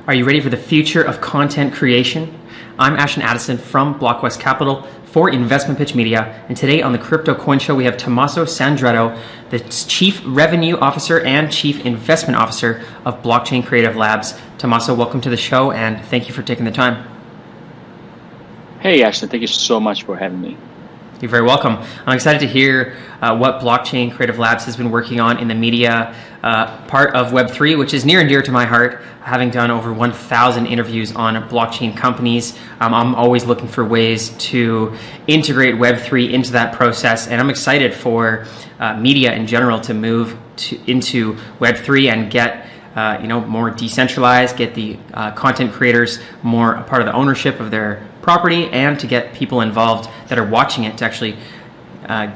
Are you ready for the future of content creation? I'm Ashton Addison from Blockwest Capital for Investment Pitch Media, and today on the Crypto Coin Show we have Tommaso Sandretto, the Chief Revenue Officer and Chief Investment Officer of Blockchain Creative Labs. Tommaso, welcome to the show, and thank you for taking the time. Hey Ashton, thank you so much for having me. You're very welcome. I'm excited to hear what Blockchain Creative Labs has been working on in the media part of Web3, which is near and dear to my heart, having done over 1,000 interviews on blockchain companies. I'm always looking for ways to integrate Web3 into that process, and I'm excited for media in general to move into Web3 and get more decentralized, get the content creators more a part of the ownership of their property, and to get people involved that are watching it to actually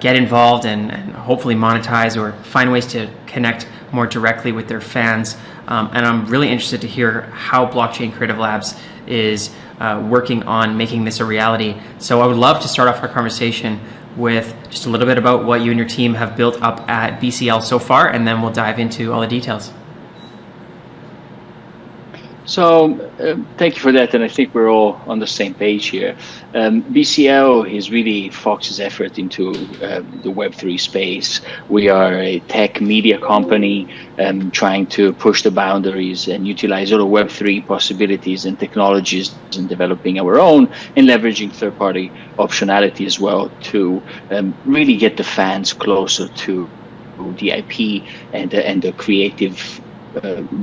get involved and hopefully monetize or find ways to connect more directly with their fans. And I'm really interested to hear how Blockchain Creative Labs is working on making this a reality. So I would love to start off our conversation with just a little bit about what you and your team have built up at BCL so far, and then we'll dive into all the details. So thank you for that, and I think we're all on the same page here. BCL is really focuses effort into the Web3 space. We are a tech media company trying to push the boundaries and utilize all the Web3 possibilities and technologies and developing our own and leveraging third-party optionality as well to really get the fans closer to the IP and the creative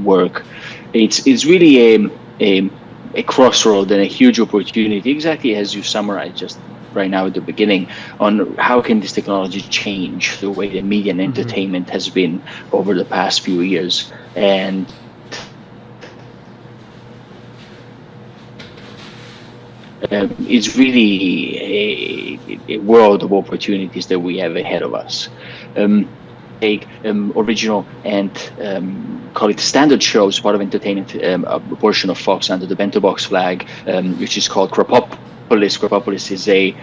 work. It's really a crossroad and a huge opportunity, exactly as you summarized just right now at the beginning, on how can this technology change the way the media and entertainment has been over the past few years. And it's really a world of opportunities that we have ahead of us. Take original and call it standard shows, part of entertainment, a portion of Fox under the Bento Box flag, which is called Krapopolis. Krapopolis is a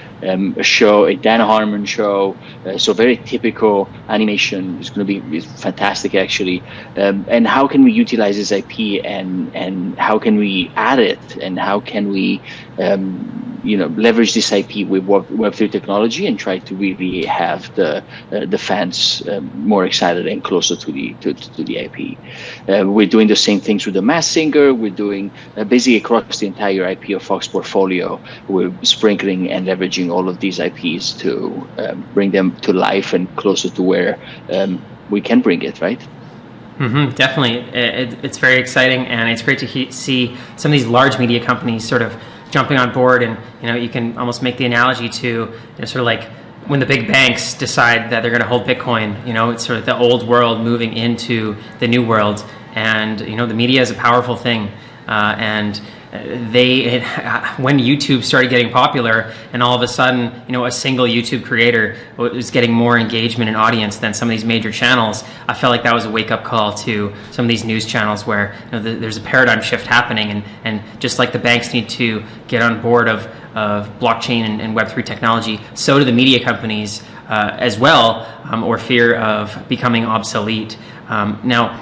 show, a Dan Harmon show, so very typical animation. It's going to be fantastic, actually. And how can we utilize this IP, and how can we add it, and how can we leverage this IP with Web3 technology and try to really have the fans more excited and closer to the IP. We're doing the same things with the Masked Singer. We're doing basically across the entire IP of Fox portfolio. We're sprinkling and leveraging all of these IPs to bring them to life and closer to where we can bring it, right? Definitely. It's very exciting, and it's great to see some of these large media companies sort of jumping on board. And you can almost make the analogy to sort of like when the big banks decide that they're going to hold Bitcoin. It's sort of the old world moving into the new world, and the media is a powerful thing, and when YouTube started getting popular, and all of a sudden, a single YouTube creator was getting more engagement and audience than some of these major channels, I felt like that was a wake-up call to some of these news channels where there's a paradigm shift happening, and just like the banks need to get on board of blockchain and Web3 technology, so do the media companies as well, or fear of becoming obsolete. Now,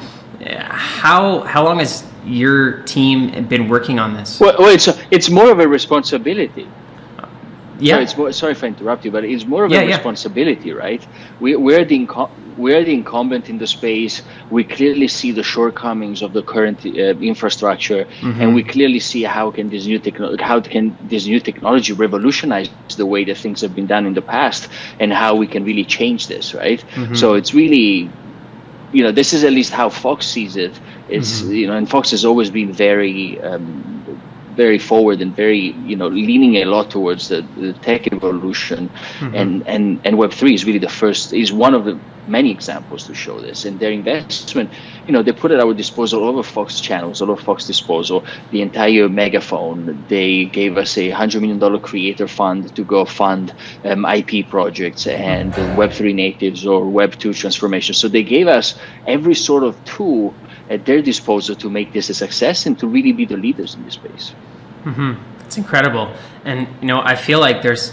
how long has your team been working on this? Well, it's more of a responsibility. Yeah. Sorry if I interrupt you, but it's more of a responsibility, right? We're the incumbent in the space. We clearly see the shortcomings of the current infrastructure, and we clearly see how can this new technology revolutionize the way that things have been done in the past, and how we can really change this, right? So it's really, this is at least how Fox sees it. It's and Fox has always been very forward and very leaning a lot towards the tech evolution, and Web3 is really is one of the many examples to show this. And their investment, they put at our disposal all of Fox channels, all of Fox disposal, the entire megaphone. They gave us a $100 million creator fund to go fund IP projects and Web3 natives or Web2 transformation. So they gave us every sort of tool at their disposal to make this a success and to really be the leaders in this space. It's incredible. And I feel like there's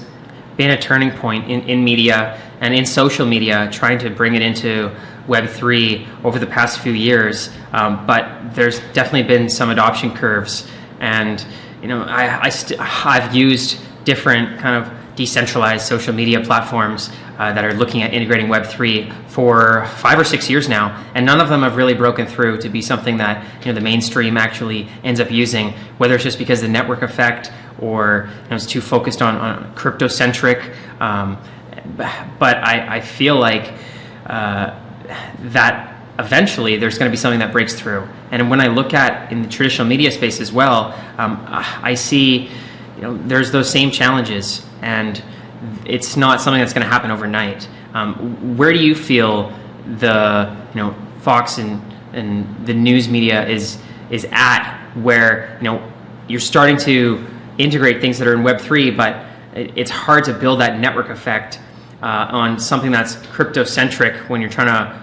been a turning point in media and in social media, trying to bring it into Web3 over the past few years, but there's definitely been some adoption curves. And I've used different kind of decentralized social media platforms that are looking at integrating Web3 for 5 or 6 years now, and none of them have really broken through to be something that the mainstream actually ends up using, whether it's just because of the network effect or it's too focused on crypto-centric. But I feel like that eventually there's going to be something that breaks through. And when I look at in the traditional media space as well, I see there's those same challenges, and it's not something that's going to happen overnight. Where do you feel the Fox and the news media is at, where you're starting to integrate things that are in Web3, but it's hard to build that network effect on something that's crypto-centric when you're trying to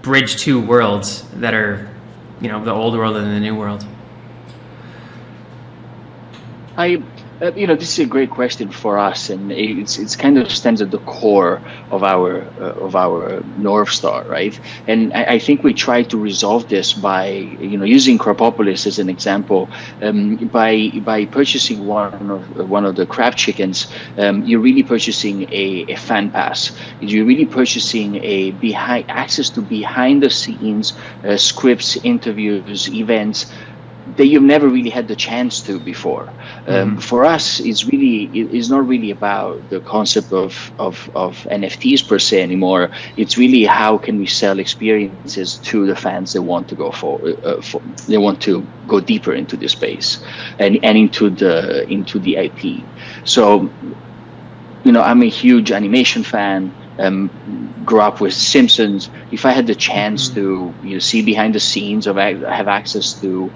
bridge two worlds that are the old world and the new world? This is a great question for us, and it's kind of stands at the core of our North Star, right? And I think we try to resolve this by using Krapopolis as an example. By purchasing one of the crab chickens, you're really purchasing a fan pass. You're really purchasing access to behind the scenes scripts, interviews, events that you've never really had the chance to before. For us, it's not really about the concept of NFTs per se anymore. It's really how can we sell experiences to the fans that want to go they want to go deeper into this space and into the IP. So, I'm a huge animation fan. Grew up with Simpsons. If I had the chance to see behind the scenes have access to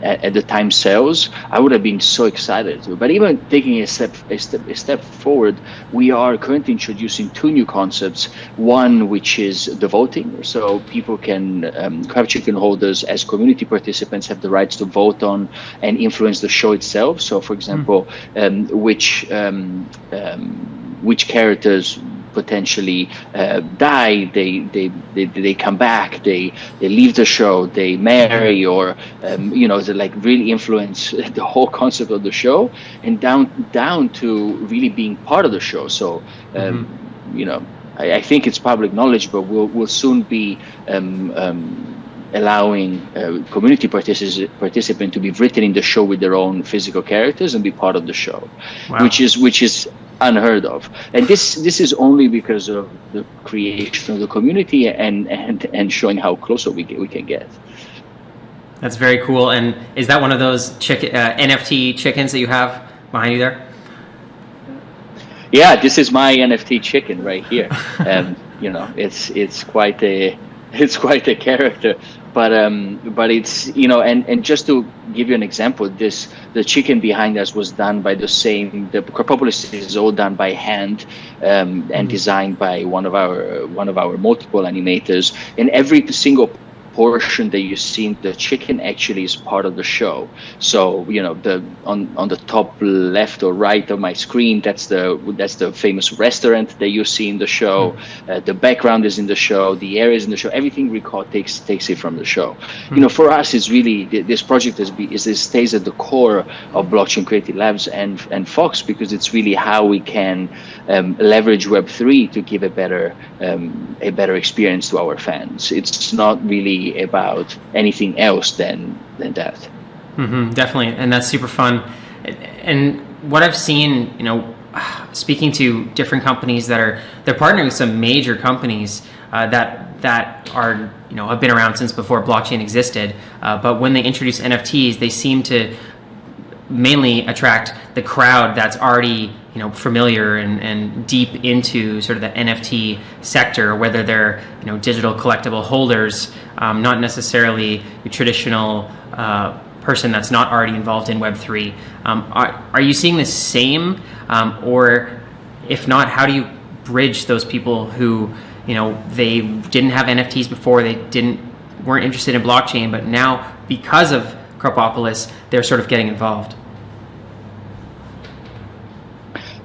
at the time sales, I would have been so excited to. But even taking a step forward, we are currently introducing 2 new concepts. One, which is the voting, so people can crab chicken holders as community participants have the rights to vote on and influence the show itself. So, for example, which characters potentially die, they come back, they leave the show, they marry, or they really influence the whole concept of the show, and down to really being part of the show. So I think it's public knowledge, but we'll soon be allowing community participant to be written in the show with their own physical characters and be part of the show. Wow. which is unheard of, and this is only because of the creation of the community and showing how closer we can get. That's very cool. And is that one of those NFT chickens that you have behind you there? Yeah, this is my NFT chicken right here. It's quite a character. But it's and just to give you an example, the chicken behind us was done by the Krapopolis is all done by hand and designed by one of our multiple animators, and every single portion that you see, the chicken actually is part of the show. So on the top left or right of my screen, that's the famous restaurant that you see in the show. The background is in the show, the area is in the show. Everything takes it from the show. For us, it's really this project stays at the core of Blockchain Creative Labs and Fox, because it's really how we can leverage Web3 to give a better experience to our fans. It's not really about anything else than that. Definitely, and that's super fun. And what I've seen, speaking to different companies they're partnering with some major companies that are have been around since before blockchain existed. But when they introduce NFTs, they seem to mainly attract the crowd that's already familiar and deep into sort of the NFT sector, whether they're digital collectible holders, not necessarily a traditional person that's not already involved in Web3. Are you seeing the same, or if not, how do you bridge those people who they didn't have NFTs before, they weren't interested in blockchain, but now because of Krapopolis, they're sort of getting involved?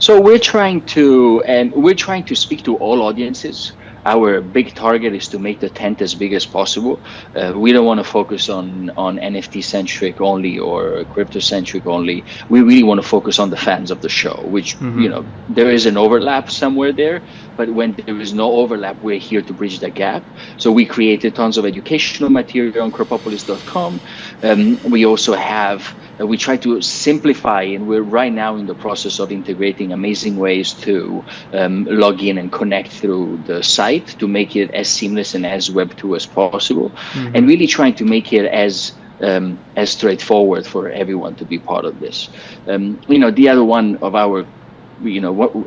So we're trying to speak to all audiences. our big target is to make the tent as big as possible. We don't want to focus on NFT centric only or crypto centric only. We really want to focus on the fans of the show, which there is an overlap somewhere there, but when there is no overlap, we're here to bridge that gap. So we created tons of educational material on krapopolis.com. We also have we try to simplify, and we're right now in the process of integrating amazing ways to log in and connect through the site to make it as seamless and as Web 2 as possible, and really trying to make it as straightforward for everyone to be part of this. The other one of our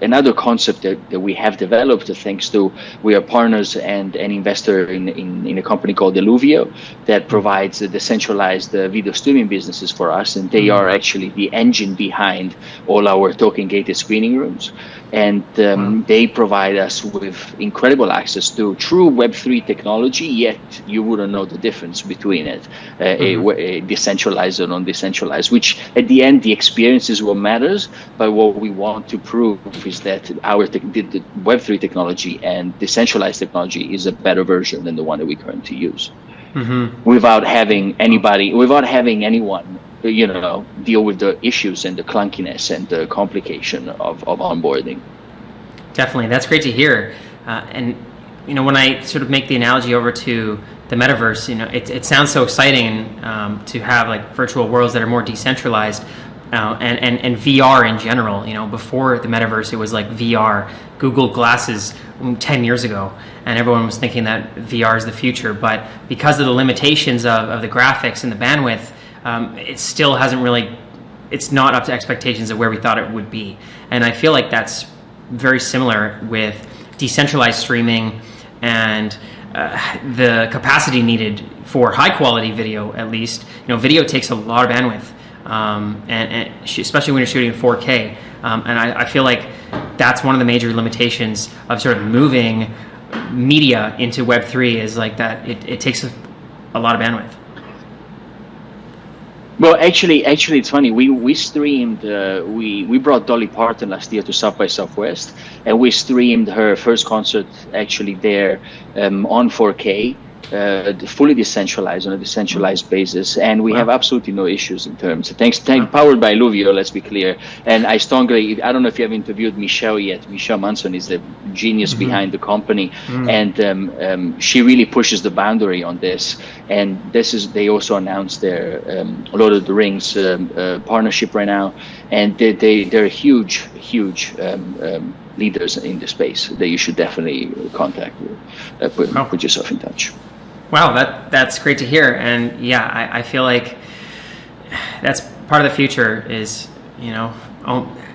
another concept that we have developed, thanks to we are partners and an investor in a company called Illuvio that provides the decentralized video streaming businesses for us, and they are actually the engine behind all our token gated screening rooms, and they provide us with incredible access to true Web3 technology, yet you wouldn't know the difference between it, a decentralized or non-decentralized, which at the end the experience is what matters, but what we want to prove is that the Web3 technology and decentralized technology is a better version than the one that we currently use, without having anyone deal with the issues and the clunkiness and the complication of onboarding. Definitely, that's great to hear. And when I sort of make the analogy over to the metaverse, it sounds so exciting to have like virtual worlds that are more decentralized. And VR in general, before the metaverse, it was like VR, Google Glasses 10 years ago, and everyone was thinking that VR is the future. But because of the limitations of the graphics and the bandwidth, it still hasn't really, it's not up to expectations of where we thought it would be. And I feel like that's very similar with decentralized streaming and the capacity needed for high quality video, at least. Video takes a lot of bandwidth. And especially when you're shooting in 4K. And I feel like that's one of the major limitations of sort of moving media into Web3 is like that it takes a lot of bandwidth. Well, actually, it's funny. We streamed. We brought Dolly Parton last year to South by Southwest, and we streamed her first concert actually there on 4K. Fully decentralized on a decentralized basis, and we have absolutely no issues in terms. Powered by Illuvio, let's be clear. And I don't know if you have interviewed Michelle yet. Michelle Manson is the genius behind the company, and she really pushes the boundary on this. And they also announced their Lord of the Rings partnership right now, and they're huge leaders in the space that you should definitely contact. Put yourself in touch. Wow, that's great to hear. And yeah, I feel like that's part of the future is,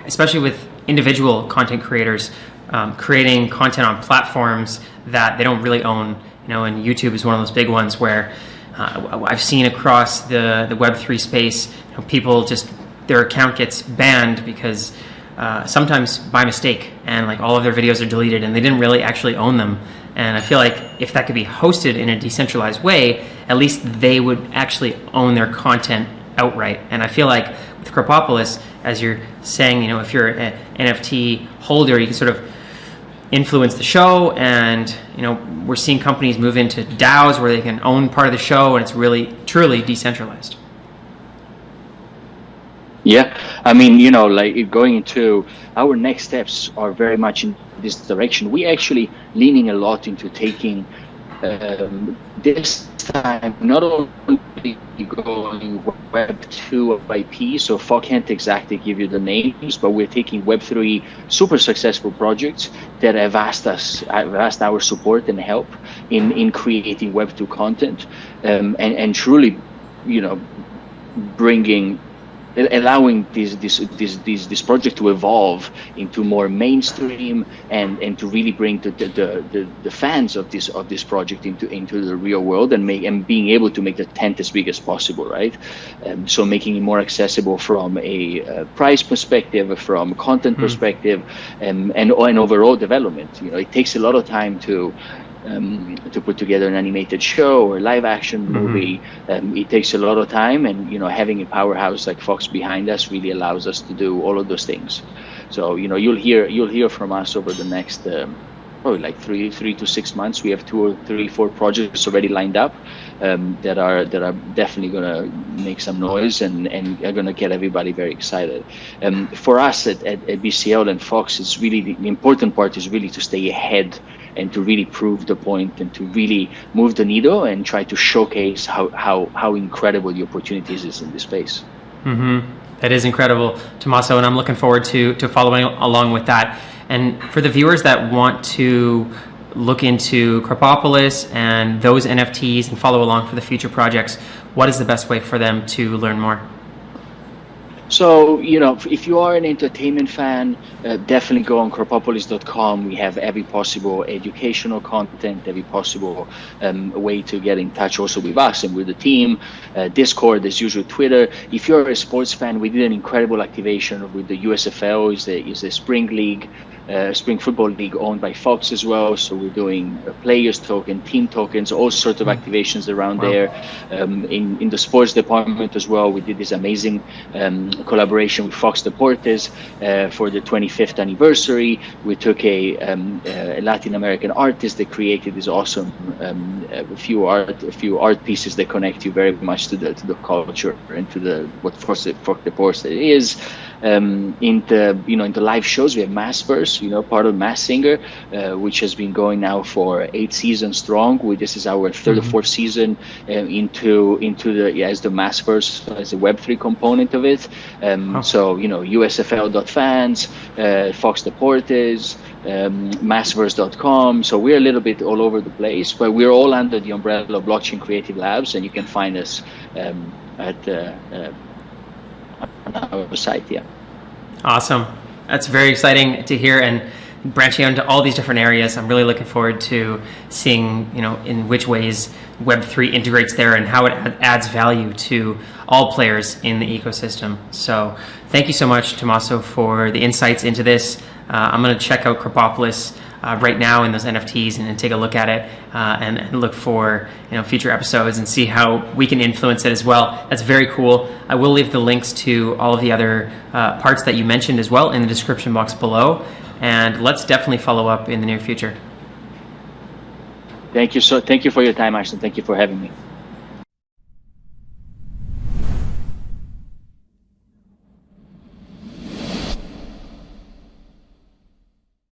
especially with individual content creators, creating content on platforms that they don't really own, and YouTube is one of those big ones where I've seen across the Web3 space, people their account gets banned because sometimes by mistake, and like all of their videos are deleted and they didn't really actually own them. And I feel like if that could be hosted in a decentralized way, at least they would actually own their content outright. And I feel like with Krapopolis, as you're saying, if you're an NFT holder, you can sort of influence the show. And, we're seeing companies move into DAOs where they can own part of the show, and it's really, truly decentralized. Yeah, I mean, going into our next steps are very much in this direction. We actually leaning a lot into taking this time not only going Web 2 IP, so FOC can't exactly give you the names, but we're taking Web 3 super successful projects that have asked our support and help in creating Web 2 content, and truly, allowing this project to evolve into more mainstream and to really bring the fans of this project into the real world and being able to make the tent as big as possible, right? So making it more accessible from a price perspective, from content perspective, and overall development. It takes a lot of time to put together an animated show or live action movie. It takes a lot of time, and having a powerhouse like Fox behind us really allows us to do all of those things. So you'll hear from us over the next probably like 3 to 6 months. We have 2 or 3, 4 projects already lined up that are definitely going to make some noise and are going to get everybody very excited. For us at BCL and Fox, it's really the important part is really to stay ahead and to really prove the point and to really move the needle and try to showcase how incredible the opportunities is in this space. That is incredible, Tommaso, and I'm looking forward to following along with that. And for the viewers that want to look into Krapopolis and those NFTs and follow along for the future projects, what is the best way for them to learn more? So, if you are an entertainment fan, definitely go on krapopolis.com. We have every possible educational content, every possible way to get in touch also with us and with the team. Discord, as usual, Twitter. If you're a sports fan, we did an incredible activation with the USFL, is a spring league. Spring Football League owned by Fox as well. So we're doing players token, team tokens, all sorts of activations around there. In the sports department as well, we did this amazing collaboration with Fox Deportes for the 25th anniversary. We took a Latin American artist that created this awesome a few art pieces that connect you very much to the culture and to what Fox Deportes is. In the live shows, we have Massverse, part of Mass Singer, which has been going now for 8 seasons strong. This is our third or fourth season into the Massverse as a Web3 component of it. So USFL.fans, Fox Deportes, Massverse.com. So we're a little bit all over the place, but we're all under the umbrella of Blockchain Creative Labs, and you can find us at on our site. Awesome. That's very exciting to hear, and branching out into all these different areas. I'm really looking forward to seeing, in which ways Web3 integrates there and how it adds value to all players in the ecosystem. So thank you so much, Tommaso, for the insights into this. I'm going to check out Krapopolis right now in those NFTs and take a look at it and look for future episodes and see how we can influence it as well. That's very cool. I will leave the links to all of the other parts that you mentioned as well in the description box below, and let's definitely follow up in the near future. Thank you for your time, Ashton. Thank you for having me.